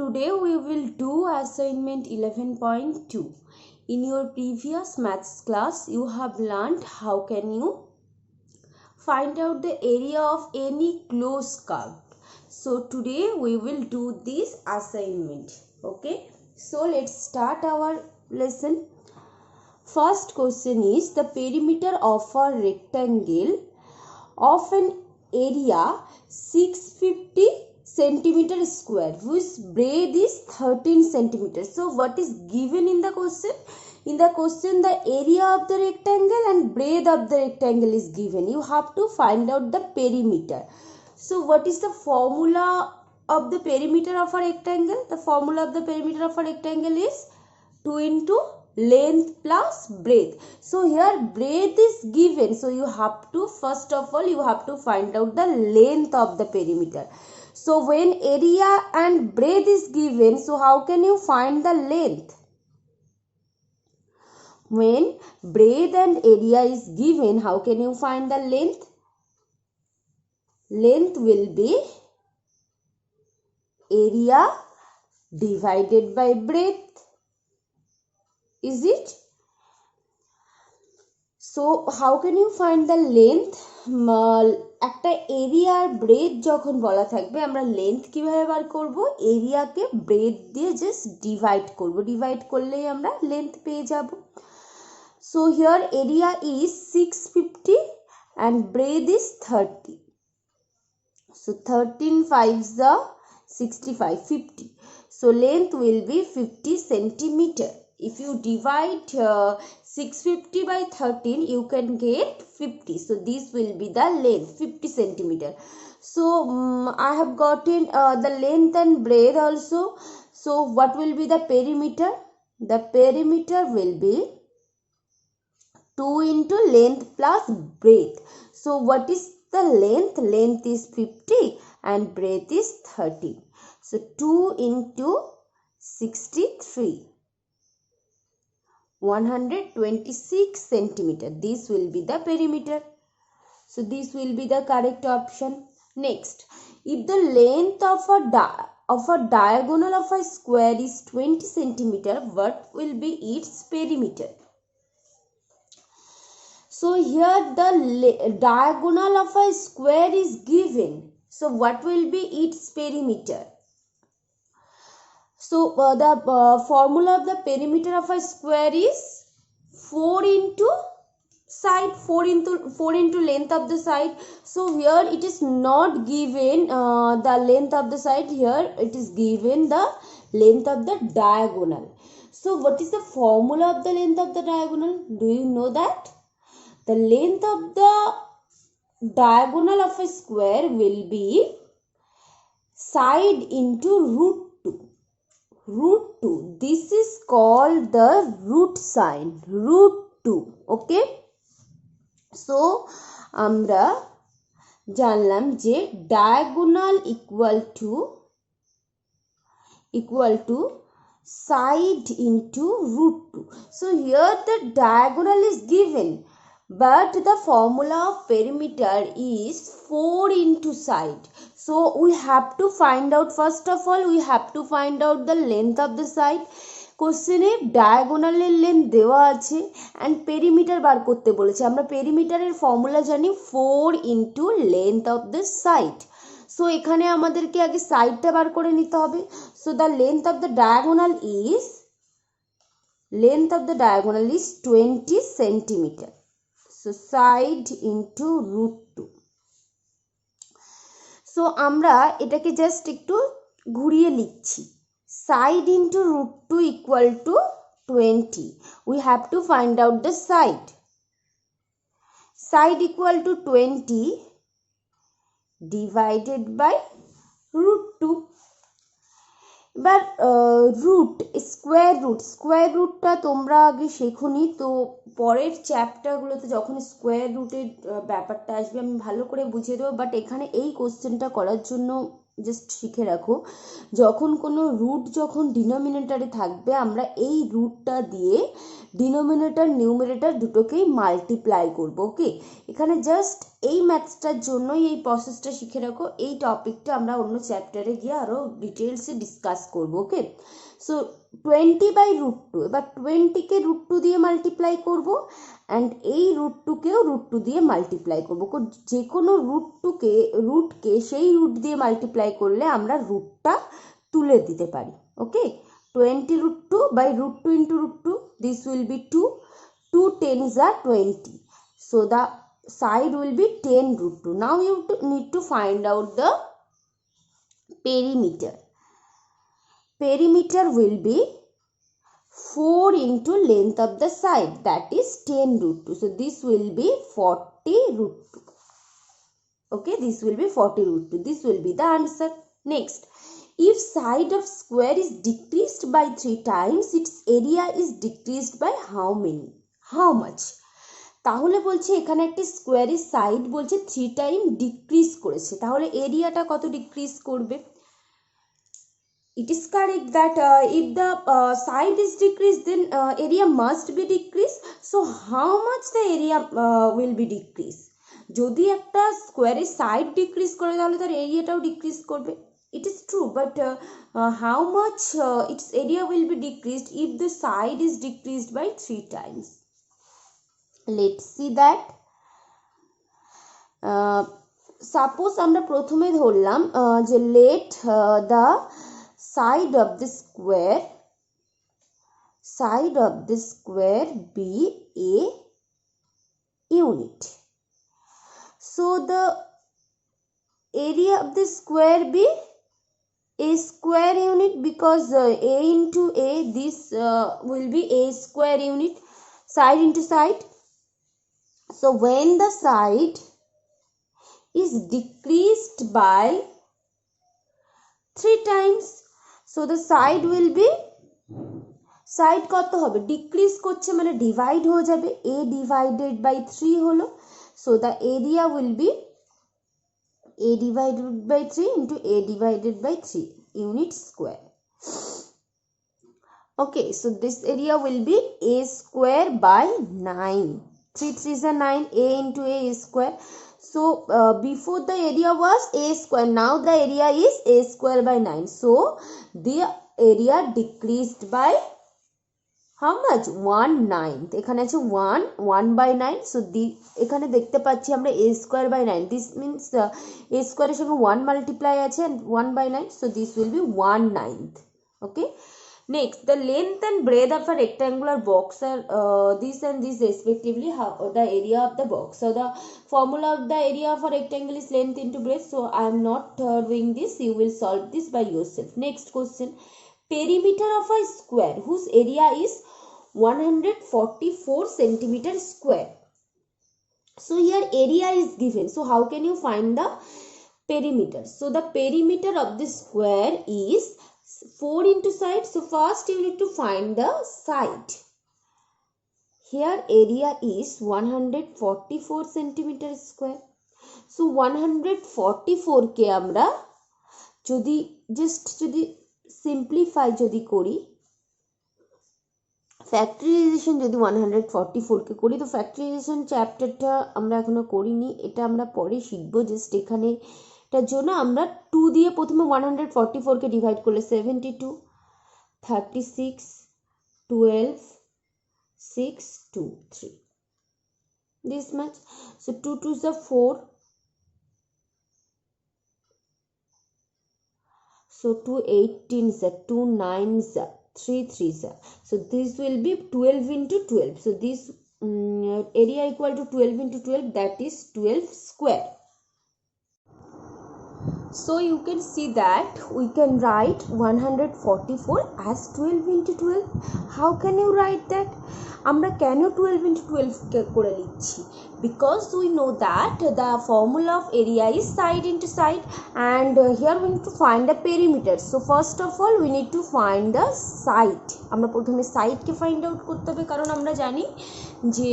Today we will do assignment 11.2. In your previous maths class, you have learned how can you find out the area of any closed curve. So today we will do this assignment. Okay. So let's start our lesson. First question is the perimeter of a rectangle of an area 650 centimeter square whose breadth is 13 centimeters. So what is given in the question? In the question, the area of the rectangle and breadth of the rectangle is given. You have to find out the perimeter. So what is the formula of the perimeter of a rectangle? The formula of the perimeter of a rectangle is 2 into length plus breadth. So here breadth is given. So you have to, first of all, you have to find out the length of the perimeter. So when area and breadth is given, so how can you find the length? When breadth and area is given, how can you find the length? Length will be area divided by breadth. Is it? So how can you find the length? একটা area আর breadth যখন বলা থাকবে আমরা length কিভাবে বার করব? এরিয়াকে breadth দিয়ে just divide করব, divide করলেই আমরা লেন্থ পেয়ে যাব। So here area is 650 and breadth is 30. So 13 5s are 65, 50. So length will be 50 centimeter. If you divide 650 by 13, you can get 50. So this will be the length, 50 centimeter. So I have gotten the length and breadth also. So what will be the perimeter? The perimeter will be 2 into length plus breadth. So what is the length? Length is 50 and breadth is 13. So 2 into 63. 126 centimeter. This will be the perimeter. So this will be the correct option. Next, if the length of a diagonal of a square is 20 centimeter, what will be its perimeter? So here the diagonal of a square is given. So what will be its perimeter? So the formula of the perimeter of a square is 4 into side, 4 into length of the side. So here it is not given the length of the side. Here it is given the length of the diagonal. So what is the formula of the length of the diagonal? Do you know that? The length of the diagonal of a square will be side into root 2. Root 2. This is called the root sign. Root 2. Okay. So, আমরা জানলাম যে diagonal equal to side into root 2. So, here the diagonal is given. But the formula of perimeter is 4 into side. So we have to find out, first of all, we have to find out the length of the side. Question A diagonal এর length দেওয়া আছে and perimeter বার করতে বলেছে। আমরা perimeter এর formula জানি 4 into length of the side. So এখানে আমাদেরকে আগে সাইডটা বার করে নিতে হবে। So the length of the diagonal is 20 centimeter. So side into root 2. So আমরা এটাকে জাস্ট একটু ঘুরিয়ে লিখছি। Side into root 2 equal to 20. We have to find out the side. Side equal to 20 divided by root 2. এবার square রুটটা তোমরা আগে শেখোনি, তো পরের চ্যাপ্টারগুলোতে যখন স্কোয়ার রুটের ব্যাপারটা আসবে আমি ভালো করে বুঝিয়ে দেবো। বাট এখানে এই কোশ্চেনটা করার জন্য জাস্ট শিখে রাখো, যখন কোনো রুট যখন ডিনোমিনেটরে থাকবে আমরা এই রুটটা দিয়ে ডিনোমিনেটর নিউমারেটর দুটোকেই মাল্টিপ্লাই করব। ওকে, এখানে জাস্ট এই ম্যাথসটার জন্যই এই প্রসেসটা শিখে রাখো। এই টপিকটা আমরা অন্য চ্যাপ্টারে গিয়ে আরও ডিটেলসে ডিসকাস করব। ওকে, সো 20/√2, এবার 20কে √2 দিয়ে মাল্টিপ্লাই করব অ্যান্ড এই √2কেও √2 দিয়ে মাল্টিপ্লাই করব। যে কোনো রুটকে সেই রুট দিয়ে মাল্টিপ্লাই করলে আমরা রুটটা তুলে দিতে পারি। ওকে, 20√2/√2 into √2, this will be 2, 2 10s are 20, so the side will be 10√2. Now you need to find out the perimeter. Perimeter will be 4 into length of the side, that is 10√2. So this will be 40√2. Okay, this will be 40√2. This will be the answer. Next, if side of square is decreased by 3 times, its area is decreased by how many? How much? তাহলে বলছে এখানে একটি স্কোয়ারের side বলছে 3 time decrease করেছে, তাহলে এরিয়াটা কত ডিক্রিজ করবে? It is correct that if the side is decreased, then area must be decreased. So how much the area will be decreased? যদি একটা স্কোয়ারের সাইড ডিক্রিজ করে তাহলে তার এরিয়াটাও ডিক্রিজ করবে। It is true, but how much its area will be decreased if the side is decreased by 3 times? Let's see that. Suppose আমরা প্রথমে ধরলাম যে let the side of the square be a unit. So the area of the square be a square unit, because a into a, this will be a square unit, side into side. So when the side is decreased by 3 times, so the side will be, side কত হবে? Decrease করছে মানে divide হয়ে যাবে, a divided by 3 হলো, so the area will be a divided by 3 into a divided by 3 unit square. Okay, so this area will be a square by 9. 3 3s are 9, a into a is square. So before the area was a square, now the area is a square by 9. So the area decreased by how much? 1/9. এখানে আছে 1/9. So এখানে দেখতে পাচ্ছি আমরা a square by 9. This means a square এর সঙ্গে 1 multiply আছে and 1/9. So this will be 1/9. Okay. Next, the length and breadth of a rectangular box are this and this respectively, the area of the box. So the formula of the area of a rectangle is length into breadth. So I am not doing this. You will solve this by yourself. Next question. Perimeter of a square whose area is 144 centimeter square. So here area is given. So how can you find the perimeter? So the perimeter of the square is 4 into side. So first you need to find the side. Here area is 144 centimeter square. So 144 কে আমরা যদি simplify যদি করি, factorisation যদি 144 কে করি, তো factorisation চ্যাপ্টারটা আমরা এখনো করিনি, এটা আমরা পরে শিখবো। জাস্ট এখানে এটার জন্য আমরা 2 দিয়ে প্রথমে 144 কে ডিভাইড করলে 72, 36, 12, 6, 2, 3, this much. So 2 2s are 4, so 2 18s are 2 9s are 3 3s are, so this will be 12 into 12. So this area equal to 12 into 12, that is 12 square. So you can see that we can write 144 as 12 into 12. How can you write that? আমরা কেন 12 into 12 করে লিখছি? Because we know that the formula of area is side into side, and here we need to find the perimeter. So first of all we need to find the side. আমরা প্রথমে সাইডকে find out করতে হবে, কারণ আমরা জানি যে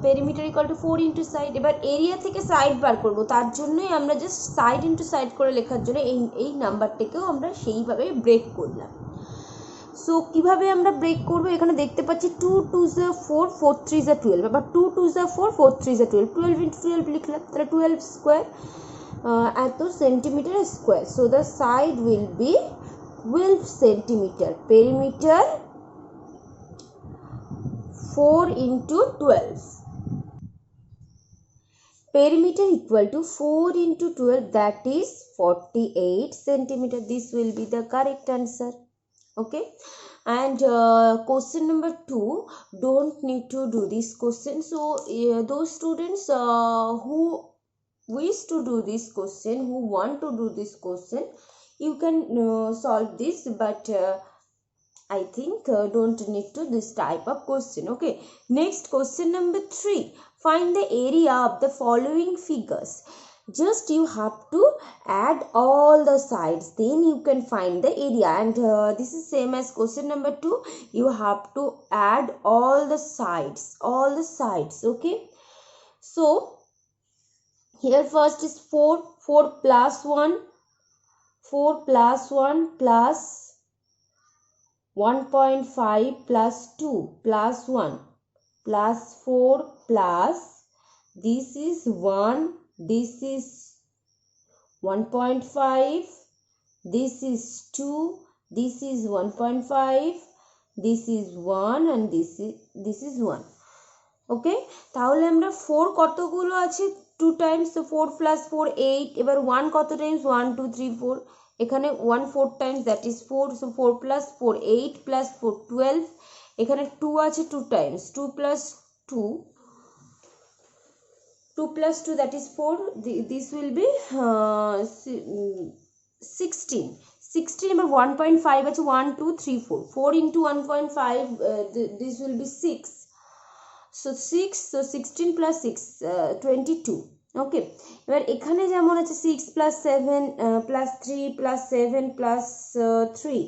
perimeter equal to 4 into side. এবার area থেকে সাইড বার করব, তার জন্যই আমরা জাস্ট সাইড ইন্টু সাইড করে লেখার জন্য এই নাম্বারটাকেও আমরা সেইভাবে ব্রেক করলাম। সো কীভাবে আমরা ব্রেক করবো, এখানে দেখতে পাচ্ছি 2 2 4 4 3 12, এবার 2 2 4 4 3 12, 12 into 12 লিখলাম, তাহলে 12 স্কোয়ার এত centimetre square. So the side will be 12 centimetre, perimeter 4 into 12, perimeter equal to 4 into 12, that is 48 centimeter. This will be the correct answer. Okay, and question number 2, don't need to do this question. So those students who wish to do this question, who want to do this question, you can solve this, but I think don't need to this type of question. Okay, next question number 3, find the area of the following figures. Just you have to add all the sides, then you can find the area, and this is same as question number 2. You have to add all the sides. Okay, so here first is 4 plus 1 plus 1.5 plus 2 plus 1 plus 4 plus this is 1, this is 1.5, this is 2, this is 1.5, this is 1, and this is 1. ওকে, তাহলে আমরা 4 কতগুলো আছে 2 Times, তো 4 plus 4 8, এবার 1 কত Times 1 2 3 4, এখানে 1 4 Times, that is 4, so 4 plus 4 8 plus 4 12, এখানে 2 আছে 2 Times, 2 plus 2 that is 4, this will be 16, এবার 1.5 আছে 1 2 3 4, 4 into 1.5, this will be 6, so 16 plus 6 22. ওকে, এবার এখানে যেমন আছে 6 plus 7 plus 3 plus 7 plus 3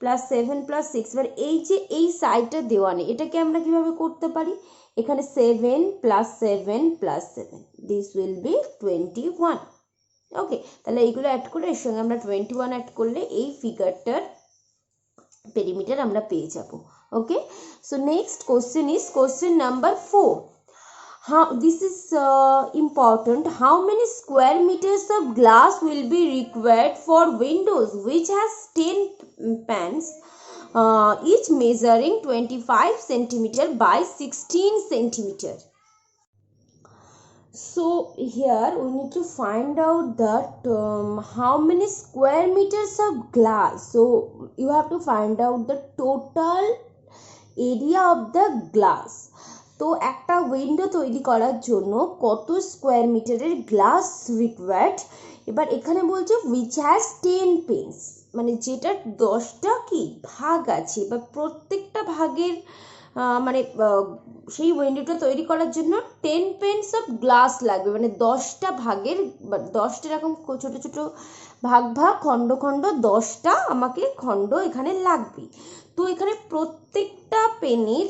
plus 7 plus 6, এবার এই যে এই সাইডটা দেওয়া নেই, এটাকে আমরা কিভাবে করতে পারি, এখানে 7 plus 7 plus 7, this will be 21. ওকে, তাহলে এইগুলো অ্যাড করে এর সঙ্গে আমরা 21 অ্যাড করলে এই ফিগারটার পেরিমিটার আমরা পেয়ে যাব। Okay, so next question is question number 4. How this is important, how many square meters of glass will be required for windows which has 10 panes, each measuring 25 centimeter by 16 centimeter? So here we need to find out that how many square meters of glass. So you have to find out the total area of the glass. তো একটা window তৈরি করার জন্য কত square মিটারের glass required, এবার এখানে বলছে উইচ হ্যাজ 10 পেন্স, মানে যেটার 10টা কি ভাগ আছে, এবার প্রত্যেকটা ভাগের মানে সেই উইন্ডোটা তৈরি করার জন্য 10 পেন্স অফ গ্লাস লাগবে, মানে 10টা ভাগের 10টা এরকম ছোট ছোট ভাগ খণ্ড 10টা আমাকে খণ্ড এখানে লাগবে। তো এখানে প্রত্যেকটা পেনের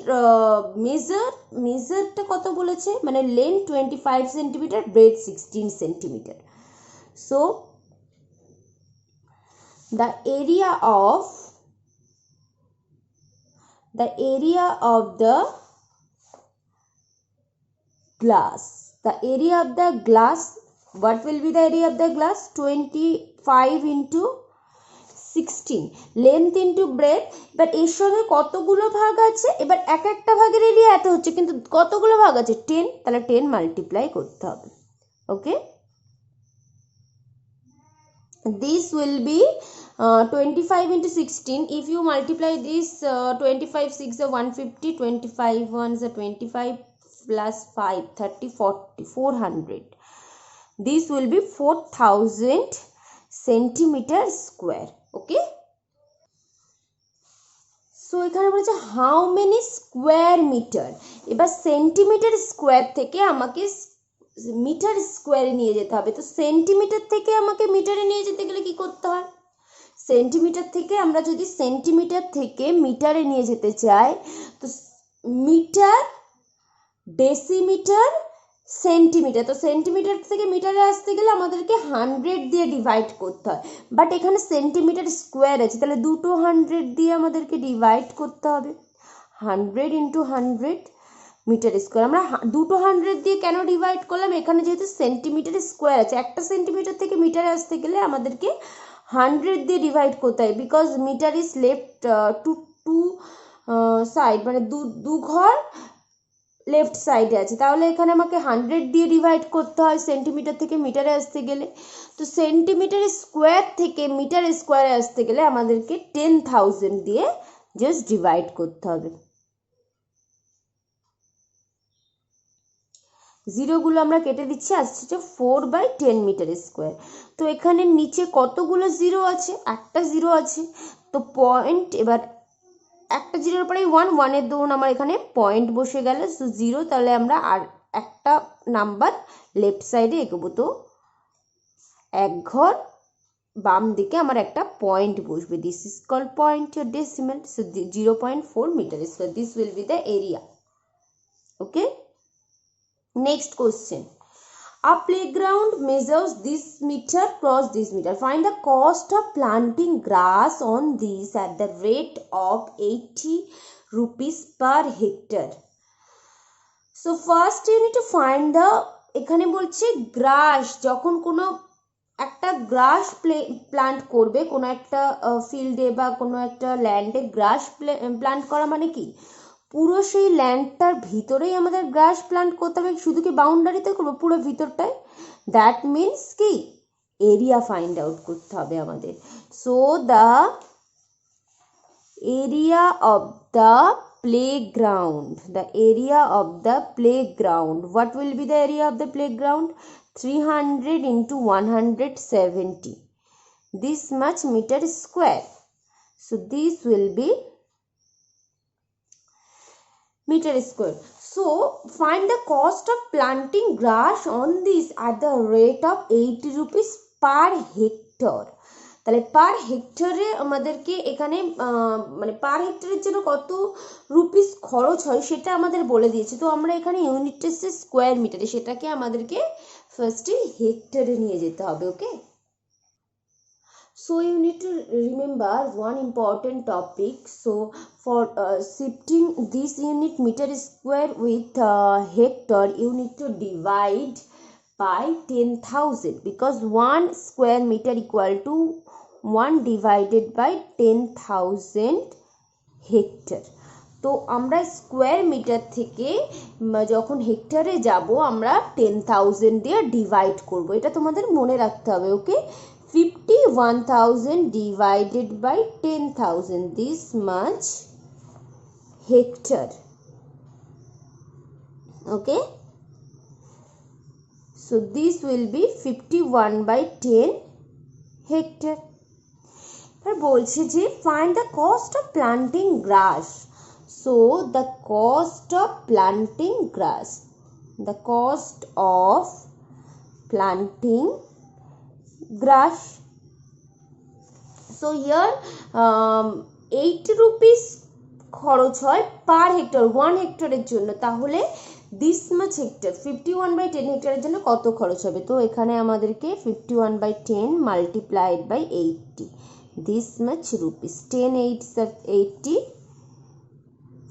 মেজারটা কত বলেছে, মানে length 25 centimetre, bread 16 centimetre. So the area of the glass, what will be the area of the glass, 25 into 16, length into breadth. এবার এর সঙ্গে কতগুলো ভাগ আছে, এবার এক একটা ভাগের এরিয়া এত হচ্ছে, কিন্তু কতগুলো ভাগ আছে 10, তাহলে 10 মাল্টিপ্লাই করতে হবে। ওকে, this will be 25 into 16, if you multiply this 25 6 is 150, 25 1 is 25 plus 5 30 40 400, this will be 4000 centimeter square. Okay, so এখানে বলেছে হাউ মেনি স্কোয়ার মিটার। এবার সেন্টিমিটার স্কোয়ার থেকে আমাকে মিটার স্কোয়ারে নিয়ে যেতে হবে। তো সেন্টিমিটার থেকে আমাকে মিটারে নিয়ে যেতে গেলে কি করতে হয়, সেন্টিমিটার থেকে আমরা যদি সেন্টিমিটার থেকে মিটারে নিয়ে যেতে চাই, তো মিটার, ডেসিমিটার, সেন্টিমিটার। তো সেন্টিমিটার থেকে মিটারে আসতে গেলে আমাদেরকে 100 দিয়ে ডিভাইড করতে হয়, বাট এখানে সেন্টিমিটার স্কোয়ার আছে, তাহলে দুটো 100 দিয়ে আমাদেরকে ডিভাইড করতে হবে। 100 ইন্টু 100 মিটার স্কোয়ার। আমরা দুটো 100 দিয়ে কেন ডিভাইড করলাম, এখানে যেহেতু সেন্টিমিটার স্কোয়ার আছে, একটা সেন্টিমিটার থেকে মিটারে আসতে গেলে আমাদেরকে 100 দিয়ে ডিভাইড করতে হয়, because metre is left to side, মানে দু ঘর লেফট সাইডে আছে, তাহলে এখানে আমাকে 100 দিয়ে ডিভাইড করতে হয় সেন্টিমিটার থেকে মিটারে আসতে গেলে। তো সেন্টিমিটার স্কোয়ার থেকে মিটার স্কোয়ারে আসতে গেলে আমাদেরকে 10,000 দিয়ে জাস্ট ডিভাইড করতে হবে। জিরোগুলো আমরা কেটে দিচ্ছি, আসছে 4/10 মিটার স্কোয়ার। তো এখানে নিচে কতগুলো জিরো আছে, একটা জিরো আছে, তো পয়েন্ট, এবার একটা জিরোর পরে ওয়ানের দরুন আমার এখানে পয়েন্ট বসে গেল, সো জিরো, তাহলে আমরা আর একটা নাম্বার লেফট সাইডে এগোবো। তো এক ঘর বাম দিকে আমার একটা পয়েন্ট বসবে, this is called point or decimal, so 0.4 metre square, this will be the area. Okay, next question. A playground measures this meter cross this meter. Find the cost of planting grass on this at the rate of 80 rupees per hectare. So first you need to find the, এখানে বলছে গ্রাস, যখন কোনো একটা গ্রাস plant করবে কোনো একটা ফিল্ডে বা কোনো একটা ল্যান্ডে, গ্রাস প্লান্ট করা মানে কি, পুরো সেই ল্যান্ডটার ভিতরেই আমাদের গ্রাস প্লান্ট করতে হবে, শুধু কি বাউন্ডারিতে করবো, পুরো ভিতরটায়, দ্যাট মিনস কি এরিয়া ফাইন্ড আউট করতে হবে আমাদের। So the area of the playground, the area of the playground, what will be the area of the playground, 300 into 170, this much meter square, so this will be meter square. So find the cost of planting grass on this at the rate of 80 rupees per hectare. তাহলে পার হেক্টরে আমাদেরকে এখানে মানে পার হেক্টরের জন্য কত rupees খরচ হয় সেটা আমাদের বলে দিয়েছে। তো আমরা এখানে ইউনিট এসছে স্কোয়ার মিটারে, সেটাকে আমাদেরকে ফার্স্টে হেক্টরে নিয়ে যেতে হবে। ওকে, so you need to remember one important topic. So for shifting this unit meter square with hectare, you need to divide by 10,000, because 1 square meter equal to 1 divided by 10,000 hectare. তো আমরা স্কোয়ার মিটার থেকে যখন হেক্টরে যাব আমরা 10,000 দিয়ে divide করব, এটা তোমাদের মনে রাখতে হবে। ওকে, 51,000 divided by 10,000, this much hectare. Okay, so this will be 51/10 hectare. বলছে যে find the cost of planting grass. So the cost of planting grass, the cost of planting grass, so here 80 rupees খরচ হয় পার hectare, 1 হেক্টরের জন্য, তাহলে this much hectare, 51/10 হেক্টরের জন্য কত খরচ হবে, তো এখানে আমাদেরকে 51/10 multiplied by 80, this much rupees, 10 8s are 80,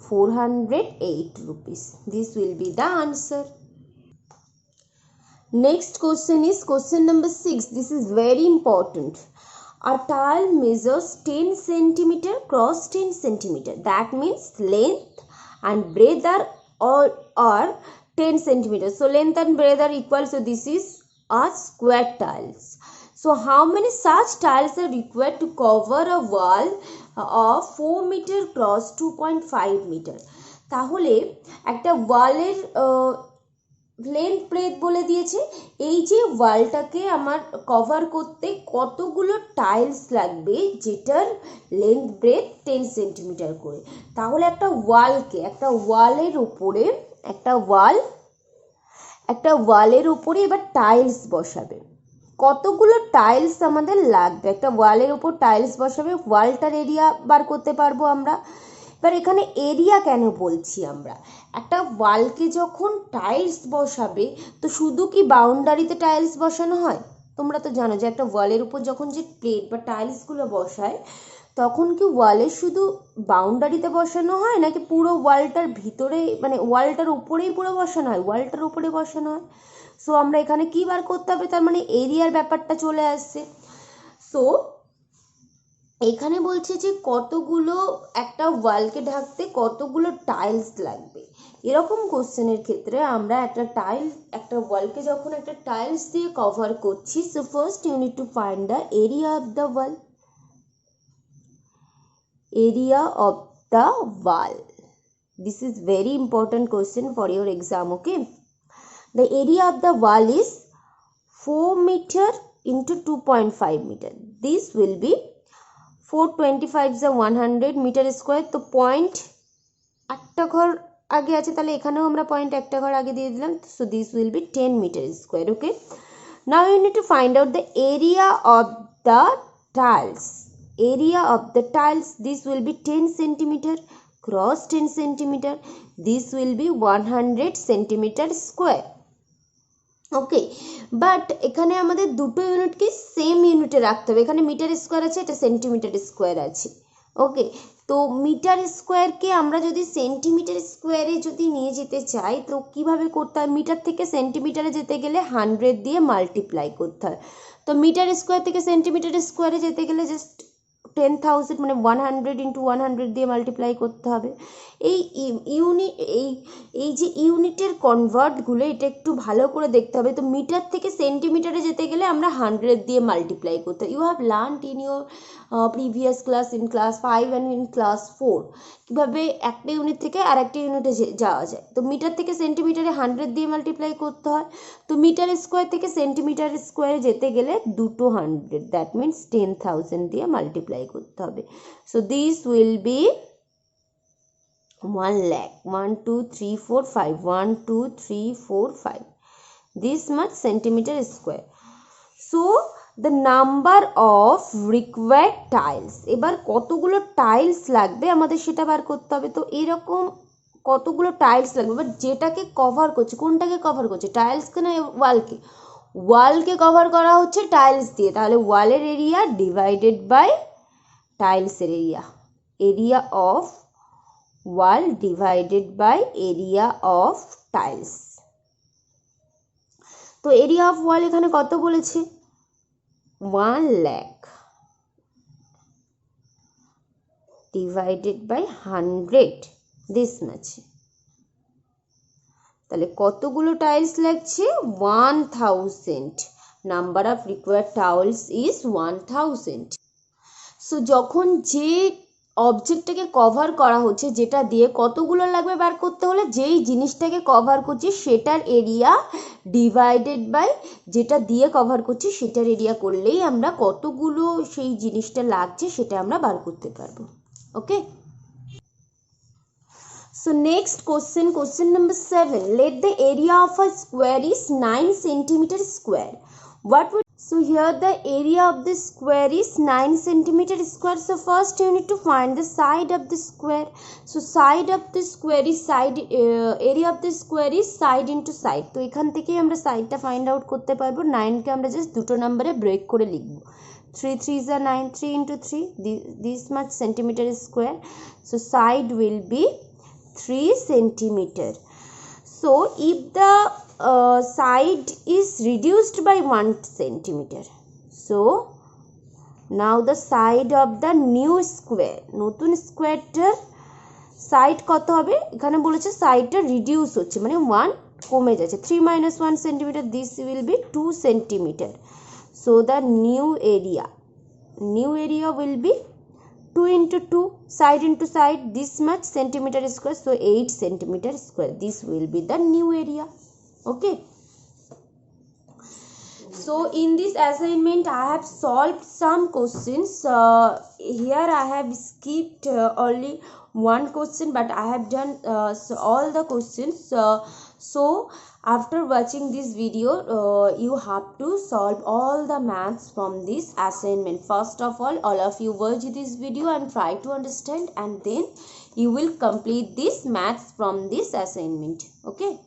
408 rupees, this will be the answer. Next question is question number 6. This is very important. A tile measures 10 cm cross 10 cm, that means length and breadth are 10 cm, so length and breadth are equal, so this is a square tiles. So how many such tiles are required to cover a wall of 4 meter cross 2.5 meter? তাহলে একটা ওয়ালের length breadth বলে দিয়েছে। এই যে ওয়ালটাকে আমার cover করতে কতগুলো টাইলস লাগবে যেটার লেন্থ ব্রেথ 10 সেন্টিমিটার করে, তাহলে একটা ওয়ালের উপরে একটা ওয়ালের উপরে এবার টাইলস বসাবে। কতগুলো টাইলস আমাদের লাগবে, একটা ওয়ালের উপর টাইলস বসাবে, ওয়ালটার এরিয়া বার করতে পারবো আমরা। এবার এখানে এরিয়া কেন বলছি আমরা, একটা ওয়ালকে যখন টাইলস বসাবে তো শুধু কি বাউন্ডারিতে টাইলস বসানো হয়? তোমরা তো জানো যে একটা ওয়ালের উপর যখন যে প্লেট বা টাইলসগুলো বসায় তখন কি ওয়ালের শুধু বাউন্ডারিতে বসানো হয় নাকি পুরো ওয়ালটার ভিতরে, মানে ওয়ালটার উপরেই পুরো বসানো হয়? ওয়ালটার উপরে বসানো হয়। সো আমরা এখানে কি বার করতে হবে, তার মানে এরিয়ার ব্যাপারটা চলে আসছে। সো এখানে বলছে যে কতগুলো, একটা ওয়ালকে ঢাকতে কতগুলো টাইলস লাগবে। এরকম কোশ্চেনের ক্ষেত্রে আমরা একটা ওয়ালকে যখন একটা টাইলস দিয়ে কভার করছি, so first you need to find the area of the wall. Area of the wall. This is very important question for your exam, okay? The area of the wall is 4 meter into 2.5 meter. This will be 425 is a 100 meter square. তো point একটা ঘর আগে আছে, তাহলে এখানেও আমরা point একটা ঘর আগে দিয়ে দিলাম। So this will be 10 meter square, okay? Now you need to find out the area of the tiles. Area of the tiles, this will be 10 centimeter cross 10 centimeter. This will be 100 centimeter square. Okay, but এখানে আমাদের দুটো ইউনিটকে same ইউনিটে রাখতে হবে। এখানে metre square আছে, এটা centimetre square আছে। ওকে, তো মিটার স্কোয়ারকে আমরা যদি সেন্টিমিটার স্কোয়ারে যদি নিয়ে যেতে চাই তো কিভাবে করতে হয়? মিটার থেকে সেন্টিমিটারে যেতে গেলে 100 দিয়ে মাল্টিপ্লাই করতে হয়। তো মিটার স্কোয়ার থেকে সেন্টিমিটার স্কোয়ারে যেতে গেলে জাস্ট 10,000 মানে 100 ইন্টু 100 দিয়ে মাল্টিপ্লাই করতে হবে। এই যে ইউনিটের কনভার্টগুলো এটা একটু ভালো করে দেখতে হবে। তো মিটার থেকে সেন্টিমিটারে যেতে গেলে আমরা 100 দিয়ে মাল্টিপ্লাই করতে হয়। You have learned in your previous class, in class 5 and in class 4 কীভাবে একটা ইউনিট থেকে আর একটা ইউনিটে যাওয়া যায়। তো মিটার থেকে সেন্টিমিটারে 100 দিয়ে মাল্টিপ্লাই করতে হয়। তো মিটার স্কোয়ার থেকে সেন্টিমিটার স্কোয়ারে যেতে গেলে দুটো 100, দ্যাট মিনস 10,000 দিয়ে মাল্টিপ্লাই করতে হবে। So this will B 1 lakh, 1 2 3 4 5, 1 2 3 4 5, this much centimeter square. So the number of required tiles, এবার কতগুলো টাইলস লাগবে আমাদের সেটা বার করতে হবে। তো এরকম কতগুলো টাইলস লাগবে, বাট যেটাকে কভার করছে, কোনটাকে কভার করছে, টাইলসকে না ওয়ালকে? ওয়ালকে কভার করা হচ্ছে টাইলস দিয়ে, তাহলে ওয়ালের এরিয়া ডিভাইডেড বাই টাইলসের area, area of wall divided by area of tiles. তো এরিয়া অফ ওয়াল এখানে কত বলেছে? 1 lakh divided by 100, this much. তাহলে কতগুলো টাইলস লাগছে? 1000. Number of required tiles is 1000. So যখন যে অবজেক্টটাকে কভার করা হচ্ছে, যেটা দিয়ে কতগুলো লাগবে বার করতে হলে যেই জিনিসটাকে কভার করছি সেটার এরিয়া ডিভাইডেড বাই যেটা দিয়ে কভার করছি সেটার এরিয়া করলেই আমরা কতগুলো সেই জিনিসটা লাগছে সেটা আমরা বার করতে পারবো। ওকে, so next question number 7. Let the area of a square is 9 centimeter square. What would, so here the area of the square is 9 centimeter square. So first you need to find the side of the square. So side of the square is area of the square is side into side. তো এখান থেকেই আমরা সাইডটা find out করতে পারবো। 9কে আমরা just দুটো নাম্বারে ব্রেক করে লিখবো। 3 3 is 9, 3 into 3, this much centimeter square. So side will be 3 centimeter. So if the side is reduced by 1 centimeter, so now the side of the new square, নতুন স্কোয়ারটার side কত হবে? এখানে বলেছে সাইডটা রিডিউস হচ্ছে, মানে 1 কমে যাচ্ছে। 3 minus 1 centimeter, this will be 2 centimeter. So the new area will be 2 into 2, side into side, this much centimeter square, so 8 centimeter square. This will be the new area. Okay. So in this assignment I have solved some questions. Here I have skipped only one question, but I have done all the questions. So after watching this video, you have to solve all the maths from this assignment. First of all of you watch this video and try to understand, and then you will complete this maths from this assignment. Okay.